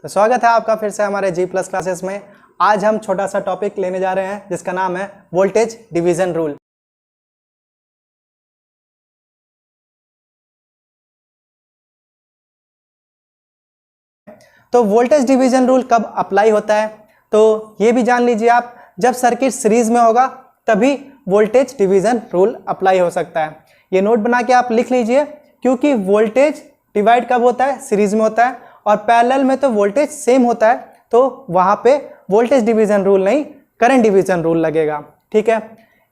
तो स्वागत है आपका फिर से हमारे जी प्लस क्लासेस में। आज हम छोटा सा टॉपिक लेने जा रहे हैं जिसका नाम है वोल्टेज डिवीजन रूल। तो वोल्टेज डिवीजन रूल कब अप्लाई होता है तो ये भी जान लीजिए आप, जब सर्किट सीरीज में होगा तभी वोल्टेज डिवीजन रूल अप्लाई हो सकता है। ये नोट बना के आप लिख लीजिए, क्योंकि वोल्टेज डिवाइड कब होता है, सीरीज में होता है, और पैरेलल में तो वोल्टेज सेम होता है, तो वहां पे वोल्टेज डिवीजन रूल नहीं, करंट डिवीजन रूल लगेगा। ठीक है,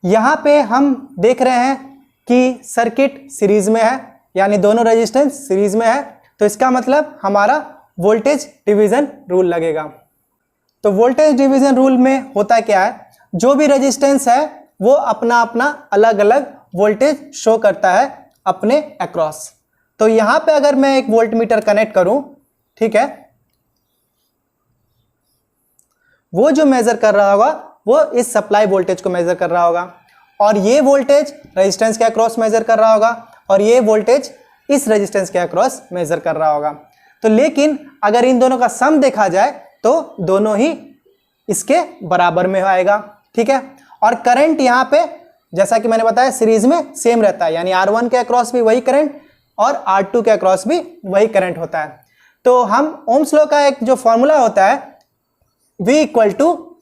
यहाँ पे हम देख रहे हैं कि सर्किट सीरीज में है, यानी दोनों रेजिस्टेंस सीरीज में है, तो इसका मतलब हमारा वोल्टेज डिवीजन रूल लगेगा। तो वोल्टेज डिवीजन रूल में होता क्या है, जो भी रेजिस्टेंस है वो अपना अपना अलग अलग वोल्टेज शो करता है अपने अक्रॉस। तो यहाँ पे अगर मैं एक वोल्ट मीटर कनेक्ट करूं, ठीक है, वो जो मेजर कर रहा होगा वो इस सप्लाई वोल्टेज को मेजर कर रहा होगा, और ये वोल्टेज रेजिस्टेंस के अक्रॉस मेजर कर रहा होगा, और ये वोल्टेज इस रेजिस्टेंस के अक्रॉस मेजर कर रहा होगा। तो लेकिन अगर इन दोनों का सम देखा जाए तो दोनों ही इसके बराबर में आएगा। ठीक है, और करंट यहाँ पे जैसा कि मैंने बताया सीरीज में सेम रहता है, यानी R1 के अक्रॉस भी वही करंट और R2 के अक्रॉस भी वही करंट होता है। तो हम ओम्स लॉ का एक जो फॉर्मूला होता है V =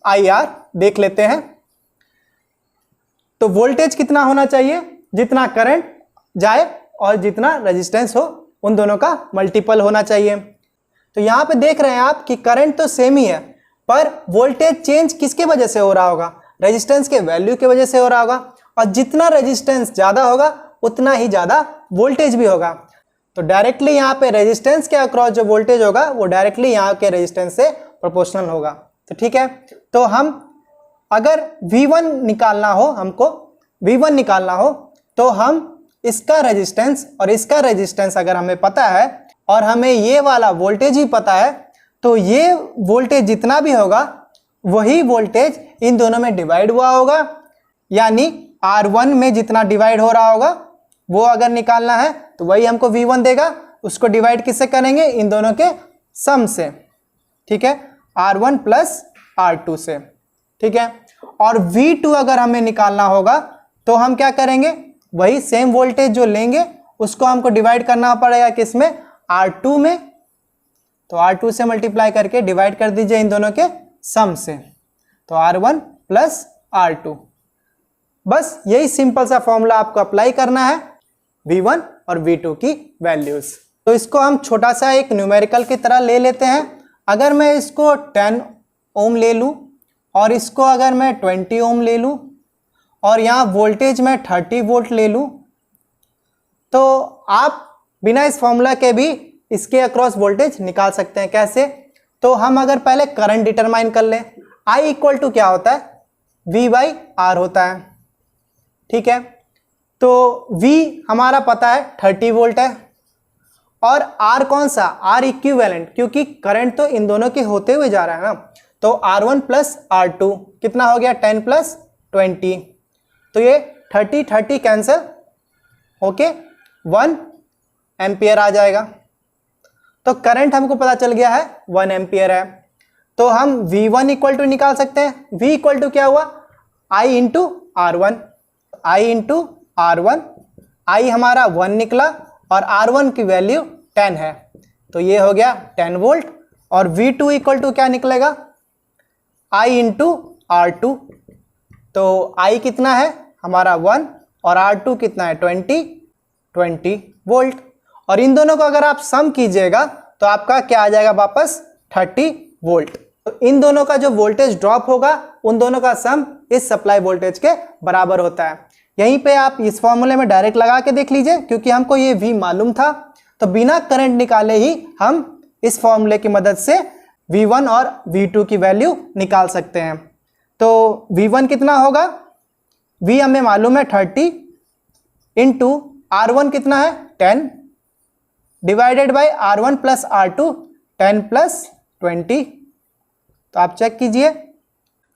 IR देख लेते हैं। तो वोल्टेज कितना होना चाहिए, जितना करंट जाए और जितना रेजिस्टेंस हो उन दोनों का मल्टीपल होना चाहिए। तो यहां पे देख रहे हैं आप कि करंट तो सेम ही है, पर वोल्टेज चेंज किसके वजह से हो रहा होगा, रेजिस्टेंस के वैल्यू की वजह से हो रहा होगा, और जितना रेजिस्टेंस ज्यादा होगा उतना ही ज्यादा वोल्टेज भी होगा। तो डायरेक्टली यहाँ पे रेजिस्टेंस के अक्रॉस जो वोल्टेज होगा वो डायरेक्टली यहाँ के रेजिस्टेंस से प्रोपोर्शनल होगा। तो ठीक है, तो हम अगर V1 निकालना हो, हमको V1 निकालना हो, तो हम इसका रेजिस्टेंस और इसका रेजिस्टेंस अगर हमें पता है और हमें ये वाला वोल्टेज ही पता है, तो ये वोल्टेज जितना भी होगा वही वोल्टेज इन दोनों में डिवाइड हुआ होगा, यानी R1 में जितना डिवाइड हो रहा होगा वो अगर निकालना है तो वही हमको V1 देगा। उसको डिवाइड किससे करेंगे, इन दोनों के सम से। ठीक है, R1 प्लस R2 से। ठीक है, और V2 अगर हमें निकालना होगा तो हम क्या करेंगे, वही सेम वोल्टेज जो लेंगे उसको हमको डिवाइड करना पड़ेगा किसमें, R2 में। तो R2 से मल्टीप्लाई करके डिवाइड कर दीजिए इन दोनों के सम से, तो R1 प्लस R2। बस यही सिंपल सा फॉर्मूला आपको अप्लाई करना है V1 और V2 की वैल्यूज। तो इसको हम छोटा सा एक न्यूमेरिकल की तरह ले लेते हैं। अगर मैं इसको 10 ओम ले लूं और इसको अगर मैं 20 ओम ले लूं और यहाँ वोल्टेज में 30 वोल्ट ले लूं, तो आप बिना इस फॉर्मूला के भी इसके अक्रॉस वोल्टेज निकाल सकते हैं। कैसे, तो हम अगर पहले करंट डिटरमाइन कर लें, I = क्या होता है, V/R होता है। ठीक है, तो V हमारा पता है 30 वोल्ट है, और R कौन सा, R इक्विवेलेंट, क्योंकि करंट तो इन दोनों के होते हुए जा रहा है ना, तो R1 प्लस R2 कितना हो गया, 10 प्लस 20, तो ये 30 कैंसिल होके 1 एम्पियर आ जाएगा। तो करंट हमको पता चल गया है 1 एम्पियर है। तो हम V1 = निकाल सकते हैं। V = क्या हुआ, I × R1, I × R1, I हमारा 1 निकला और R1 की वैल्यू 10 है, तो ये हो गया 10 वोल्ट। और V2 = क्या निकलेगा, I × R2, तो I कितना है हमारा 1 और R2 कितना है 20 वोल्ट। और इन दोनों को अगर आप सम कीजिएगा तो आपका क्या आ जाएगा वापस, 30 वोल्ट। तो इन दोनों का जो वोल्टेज ड्रॉप होगा उन दोनों का सम इस सप्लाई वोल्टेज के बराबर होता है। यहीं पे आप इस फॉर्मूले में डायरेक्ट लगा के देख लीजिए, क्योंकि हमको ये V मालूम था, तो बिना करंट निकाले ही हम इस फॉर्मूले की मदद से V1 और V2 की वैल्यू निकाल सकते हैं। तो V1 कितना होगा, V हमें मालूम है 30 इंटू R1 कितना है 10 divided by R1 plus R2 10 plus 20। तो आप चेक कीजिए,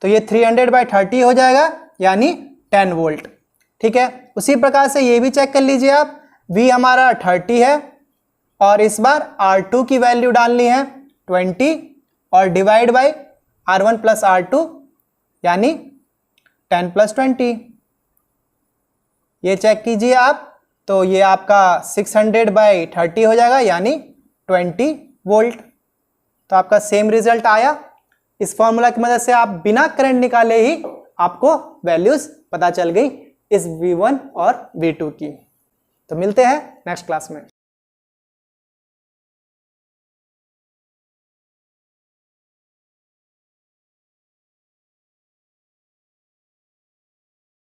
तो ये 300/30 हो जाएगा, यानी 10 वोल्ट। ठीक है, उसी प्रकार से ये भी चेक कर लीजिए आप, V हमारा 30 है और इस बार R2 की वैल्यू डालनी है, 20 और divide by R1 plus R2 यानी 10 प्लस 20। ये चेक कीजिए आप, तो ये आपका 600/30 हो जाएगा यानी 20 वोल्ट। तो आपका सेम रिजल्ट आया। इस फॉर्मूला की मदद से आप बिना करंट निकाले ही आपको वैल्यूज पता चल गई इस V1 और V2 की। तो मिलते हैं नेक्स्ट क्लास में।